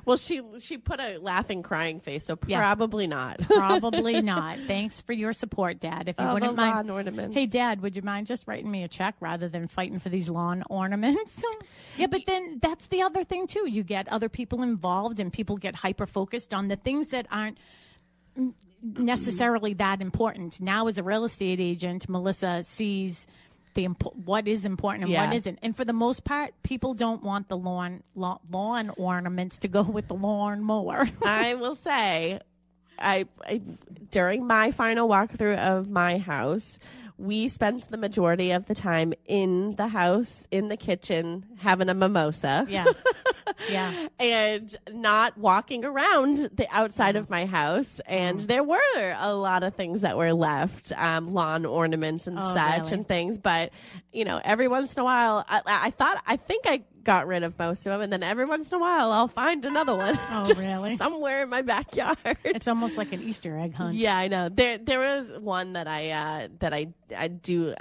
Well, she put a laughing, crying face, so probably not. Probably not. Thanks for your support, Dad. If you wouldn't mind, lawn ornaments. Hey, Dad, would you mind just writing me a check rather than fighting for these lawn ornaments? Yeah, but then that's the other thing, too. You get other people involved, and people get hyper-focused on the things that aren't necessarily that important. Now, as a real estate agent, Melissa sees what is important and what isn't. And for the most part, people don't want the lawn ornaments to go with the lawn mower. I will say, I during my final walkthrough of my house, we spent the majority of the time in the house, in the kitchen, having a mimosa. Yeah. Yeah. And not walking around the outside of my house. And there were a lot of things that were left, lawn ornaments and such really? and things. But, every once in a while, I think I got rid of most of them. And then every once in a while, I'll find another one. Oh, just really? somewhere in my backyard. It's almost like an Easter egg hunt. Yeah, I know. There was one that I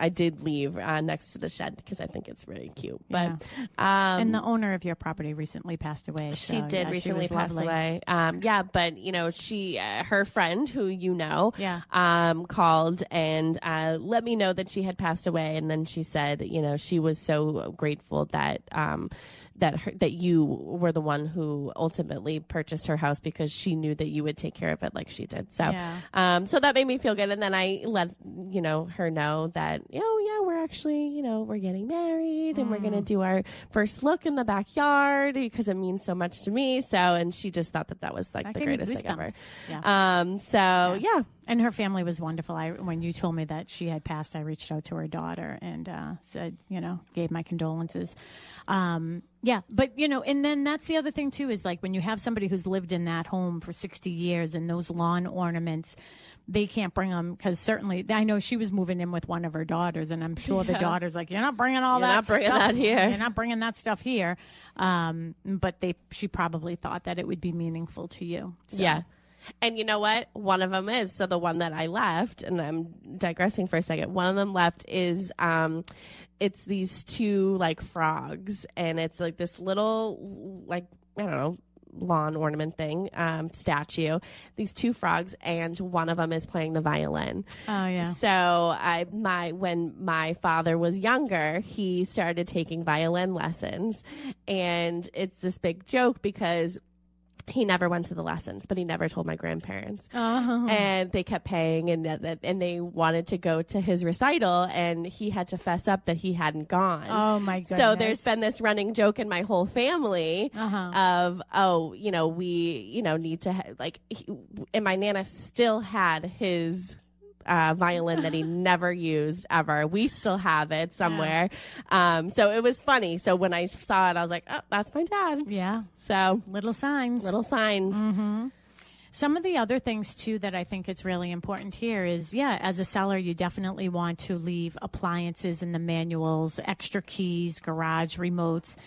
did leave next to the shed because I think it's really cute. But and the owner of your property recently passed away. she so, did yeah, recently she was pass lovely. away. But she her friend who called and let me know that she had passed away, and then she said she was so grateful that that you were the one who ultimately purchased her house because she knew that you would take care of it like she did. So, so that made me feel good. And then I let, her know that, we're actually, we're getting married and we're going to do our first look in the backyard because it means so much to me. So, and she just thought that was like the greatest thing ever. Yeah. And her family was wonderful. When you told me that she had passed, I reached out to her daughter and said, gave my condolences. But, and then that's the other thing, too, is like when you have somebody who's lived in that home for 60 years and those lawn ornaments, they can't bring them because certainly I know she was moving in with one of her daughters, and I'm sure the daughter's like, you're not bringing that stuff. That here. You're not bringing that stuff here. But she probably thought that it would be meaningful to you. So. Yeah. And you know what? One of them is, so the one that I left, and I'm digressing for a second, one of them left is, it's these two like frogs, and it's like this little, like, I don't know, lawn ornament thing, statue, these two frogs, and one of them is playing the violin. Oh yeah. So when my father was younger, he started taking violin lessons, and it's this big joke because he never went to the lessons, but he never told my grandparents. And they kept paying, and they wanted to go to his recital, and he had to fess up that he hadn't gone. Oh, my goodness. So there's been this running joke in my whole family of, we, need to, and my Nana still had his violin that he never used ever. We still have it somewhere. So it was funny. So when I saw it, I was like, oh, that's my dad. Yeah. So little signs. Mm-hmm. Some of the other things, too, that I think it's really important here is, as a seller, you definitely want to leave appliances in the manuals, extra keys, garage remotes,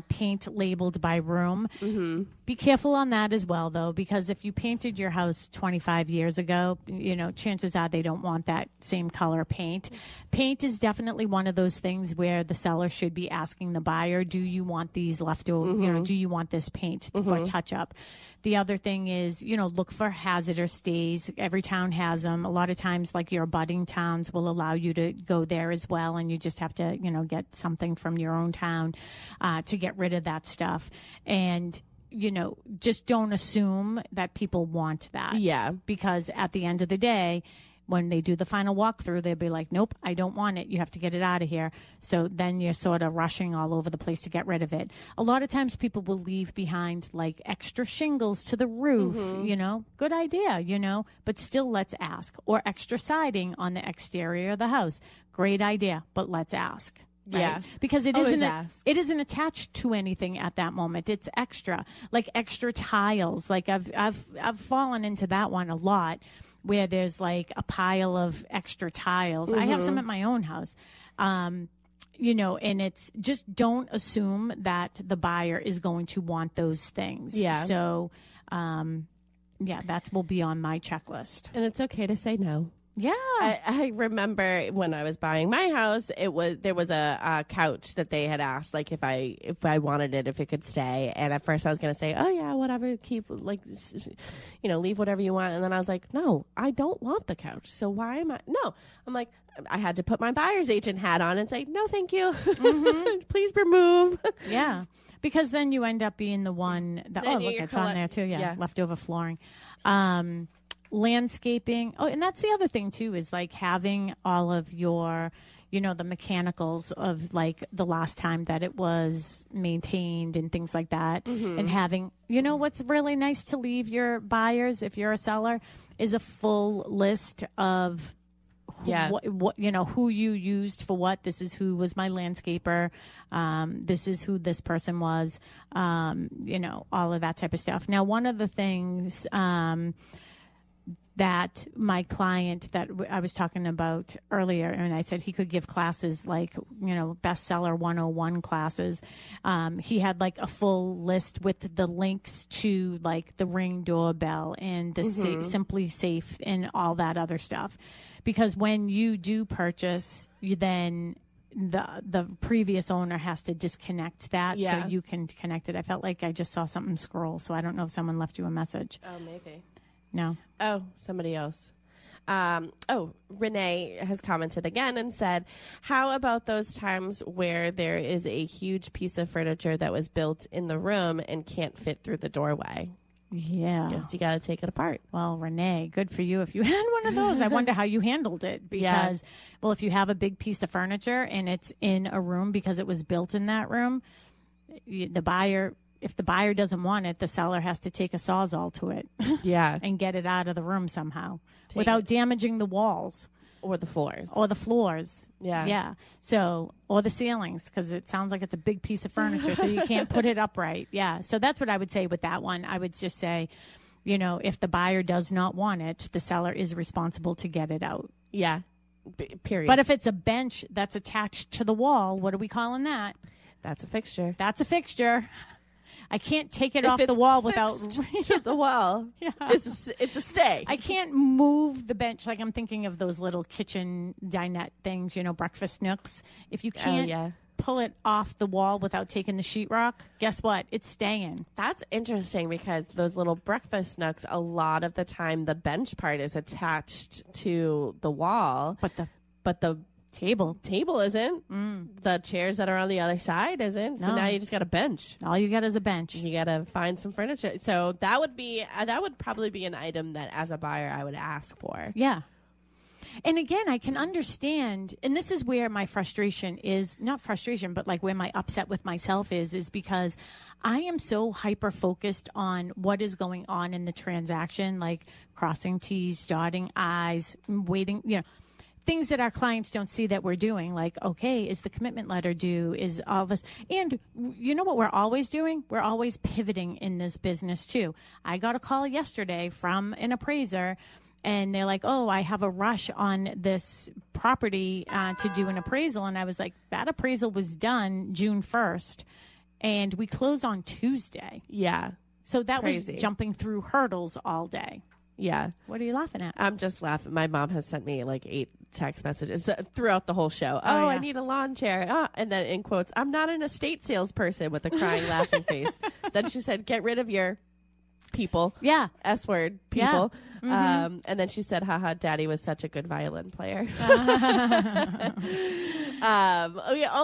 paint labeled by room. Mm-hmm. Be careful on that as well, though, because if you painted your house 25 years ago, chances are they don't want that same color paint. Paint is definitely one of those things where the seller should be asking the buyer, do you want these left over, do you want this paint for touch up? The other thing is, look for hazardous days. Every town has them. A lot of times, like your abutting towns will allow you to go there as well, and you just have to, get something from your own town to get rid of that stuff. And just don't assume that people want that. Yeah. Because at the end of the day, when they do the final walkthrough, they'll be like, nope, I don't want it. You have to get it out of here. So then you're sort of rushing all over the place to get rid of it. A lot of times people will leave behind like extra shingles to the roof, good idea, but still let's ask. Or extra siding on the exterior of the house. Great idea, but let's ask. Right? Yeah. Because it Always isn't attached to anything at that moment. It's extra, like extra tiles. Like I've fallen into that one a lot, where there's like a pile of extra tiles. I have some at my own house. And it's just don't assume that the buyer is going to want those things. Yeah. So, that will be on my checklist. And it's okay to say no. Yeah. I remember when I was buying my house, there was a couch that they had asked, like if I wanted it, if it could stay. And at first I was going to say, oh yeah, whatever, keep leave whatever you want. And then I was like, no, I don't want the couch. So why am I? No, I'm like, I had to put my buyer's agent hat on and say, no, thank you. Please remove. Yeah. Because then you end up being the one that, look, it's on there too. Yeah. Leftover flooring. Landscaping. Oh, and that's the other thing too, is like having all of your, the mechanicals of like the last time that it was maintained and things like that. And having, what's really nice to leave your buyers if you're a seller is a full list of Yeah. what who you used for what. This is who was my landscaper. This is who this person was. All of that type of stuff. Now, one of the things that my client that I was talking about earlier, and I said he could give classes like, bestseller 101 classes. He had like a full list with the links to like the Ring doorbell and the Simply Safe and all that other stuff. Because when you do purchase, you then the previous owner has to disconnect that so you can connect it. I felt like I just saw something scroll, so I don't know if someone left you a message. Oh, maybe. No. Oh, somebody else. Renee has commented again and said, how about those times where there is a huge piece of furniture that was built in the room and can't fit through the doorway? Yeah. Guess you got to take it apart. Well, Renee, good for you if you had one of those. I wonder how you handled it because, well, if you have a big piece of furniture and it's in a room because it was built in that room, if the buyer doesn't want it, the seller has to take a Sawzall to it. Yeah. And get it out of the room somehow without damaging the walls. Or the floors. Yeah. Yeah. So, or the ceilings, because it sounds like it's a big piece of furniture, so you can't put it upright. Yeah. So that's what I would say with that one. I would just say, if the buyer does not want it, the seller is responsible to get it out. Yeah. Period. But if it's a bench that's attached to the wall, what are we calling that? That's a fixture. That's a fixture. I can't take it off the wall without to the wall. Yeah. It's a stay. I can't move the bench. Like I'm thinking of those little kitchen dinette things, breakfast nooks. If you can't pull it off the wall without taking the sheetrock, guess what? It's staying. That's interesting because those little breakfast nooks, a lot of the time the bench part is attached to the wall, but the table isn't. The chairs that are on the other side isn't. So now you just got a bench. All you got is a bench. You got to find some furniture. So that would probably be an item that as a buyer I would ask for. Yeah. And again, I can understand, and this is where my frustration is, not frustration, but like where my upset with myself is because I am so hyper focused on what is going on in the transaction, like crossing T's, dotting I's, waiting, things that our clients don't see that we're doing, like, okay, is the commitment letter due? Is all this? And you know what we're always doing? We're always pivoting in this business too. I got a call yesterday from an appraiser and they're like, oh, I have a rush on this property to do an appraisal. And I was like, that appraisal was done June 1st and we close on Tuesday. Yeah. So that was jumping through hurdles all day. Yeah. What are you laughing at? I'm just laughing. My mom has sent me like 8 text messages throughout the whole show. Oh, I need a lawn chair. And then in quotes, I'm not an estate salesperson with a crying, laughing face. Then she said, get rid of your people. Yeah. S word, people. Yeah. Mm-hmm. And then she said, haha, daddy was such a good violin player.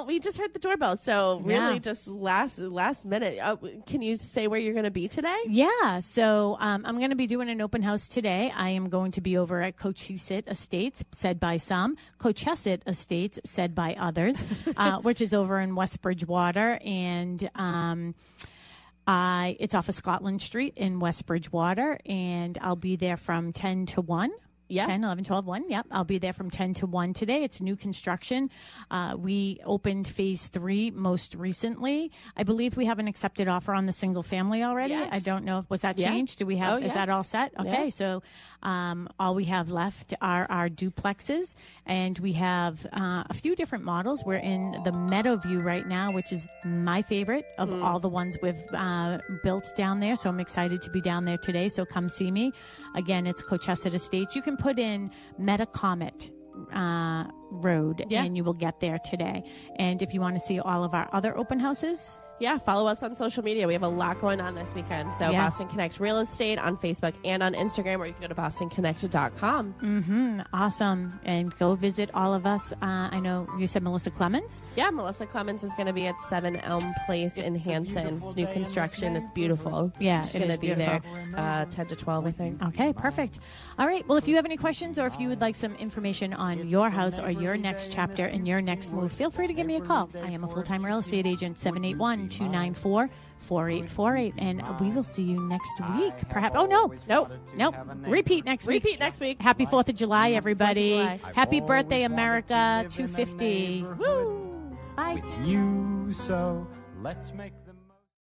We just heard the doorbell. So really just last minute. Can you say where you're going to be today? Yeah. So I'm going to be doing an open house today. I am going to be over at Cochesett Estates, said by some, Cochesett Estates, said by others, which is over in West Bridgewater. And it's off of Scotland Street in West Bridgewater, and I'll be there from 10 to 1. Yeah. 10, 11, 12, 1. Yep. I'll be there from 10 to 1 today. It's new construction. We opened phase 3 most recently. I believe we have an accepted offer on the single family already. Yes. I don't know. Was that changed? Do we have, is that all set? Okay. Yeah. So, all we have left are our duplexes, and we have a few different models. We're in the Meadowview right now, which is my favorite of all the ones we've built down there. So I'm excited to be down there today. So come see me. Again, it's Cochesett Estates. You can put in Metacomet Road, and you will get there today. And if you want to see all of our other open houses, follow us on social media. We have a lot going on this weekend. So Boston Connect Real Estate on Facebook and on Instagram, or you can go to bostonconnect.com. Mm-hmm. Awesome. And go visit all of us. I know you said Melissa Clemens. Yeah, Melissa Clemens is going to be at 7 Elm Place in Hanson. It's new construction. It's beautiful. Yeah, she's going to be there 10 to 12, I think. Okay, perfect. All right. Well, if you have any questions or if you would like some information on your house or your next chapter and your next move, feel free to give me a call. I am a full-time real estate agent, 781-294-5600. 4848. And we will see you next week. Perhaps. Oh, no. Nope. Repeat next week. Happy 4th of July, everybody. July. Happy birthday, America. 250. Woo. Bye. With you, so let's make